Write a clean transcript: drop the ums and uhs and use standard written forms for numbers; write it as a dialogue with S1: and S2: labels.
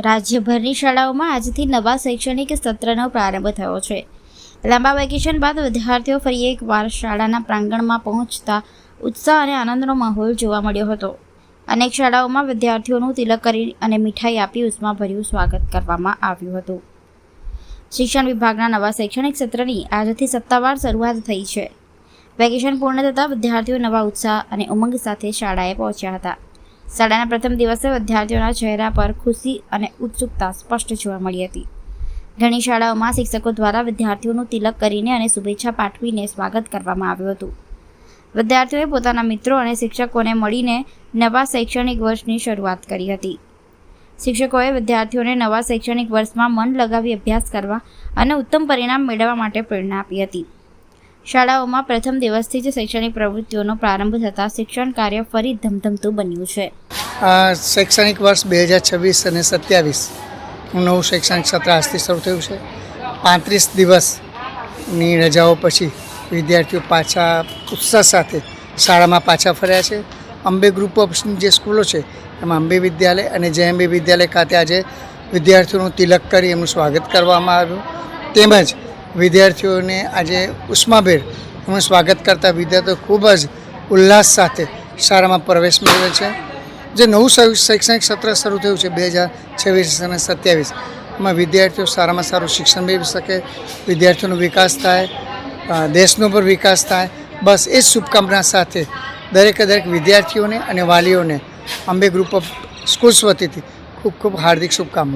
S1: રાજ્યભરની શાળાઓમાં આજથી નવા શૈક્ષણિક સત્રનો પ્રારંભ થયો છે। લાંબા વેકેશન બાદ વિદ્યાર્થીઓ ફરી એકવાર શાળાના પ્રાંગણમાં પહોંચતા ઉત્સાહ અને આનંદનો માહોલ જોવા મળ્યો હતો। અનેક શાળાઓમાં વિદ્યાર્થીઓનું તિલક કરી અને મીઠાઈ આપી ઉષ્માભર્યું સ્વાગત કરવામાં આવ્યું હતું। શિક્ષણ વિભાગના નવા શૈક્ષણિક સત્રની આજથી સત્તાવાર શરૂઆત થઈ છે। વેકેશન પૂર્ણ થતાં વિદ્યાર્થીઓ નવા ઉત્સાહ અને ઉમંગ સાથે શાળાએ પહોંચ્યા હતા। શાળાના પ્રથમ દિવસે વિદ્યાર્થીઓના ચહેરા પર ખુશી અને ઉત્સુકતા સ્પષ્ટ જોવા મળી હતી। ઘણી શાળાઓમાં શિક્ષકો દ્વારા વિદ્યાર્થીઓનું તિલક કરીને અને શુભેચ્છા પાઠવીને સ્વાગત કરવામાં આવ્યું હતું। વિદ્યાર્થીઓએ પોતાના મિત્રો અને શિક્ષકોને મળીને નવા શૈક્ષણિક વર્ષની શરૂઆત કરી હતી। શિક્ષકોએ વિદ્યાર્થીઓને નવા શૈક્ષણિક વર્ષમાં મન લગાવી અભ્યાસ કરવા અને ઉત્તમ પરિણામ મેળવવા માટે પ્રેરણા આપી હતી। શાળાઓમાં પ્રથમ દિવસથી જ શૈક્ષણિક પ્રવૃત્તિઓનો પ્રારંભ થતાં શિક્ષણ કાર્ય ફરી ધમધમતું બન્યું છે।
S2: શૈક્ષણિક વર્ષ 2026 અને 27 નવું શૈક્ષણિક સત્ર આજથી શરૂ થયું છે। 35 દિવસની રજાઓ પછી વિદ્યાર્થીઓ પાછા ઉત્સાહ સાથે શાળામાં પાછા ફર્યા છે। અંબે ગ્રુપ ઓફની જે સ્કૂલો છે એમાં અંબે વિદ્યાલય અને જય વિદ્યાલય ખાતે આજે વિદ્યાર્થીઓનું તિલક કરી એમનું સ્વાગત કરવામાં આવ્યું। તેમજ વિદ્યાર્થીઓને આજે ઉષ્માભેર એમનું સ્વાગત કરતા વિદ્યાર્થીઓ ખૂબ જ ઉલ્લાસ સાથે શાળામાં પ્રવેશ મેળવે છે। જે નવું શૈક્ષણિક સત્ર શરૂ થયું છે 2026 અને 27 એમાં વિદ્યાર્થીઓ સારામાં સારું શિક્ષણ મેળવી શકે, વિદ્યાર્થીઓનો વિકાસ થાય, દેશનો પણ વિકાસ થાય, બસ એ જ શુભકામના સાથે દરેક વિદ્યાર્થીઓને અને વાલીઓને અંબે ગ્રુપ ઓફ સ્કૂલ્સ વતીથી ખૂબ ખૂબ હાર્દિક શુભકામના।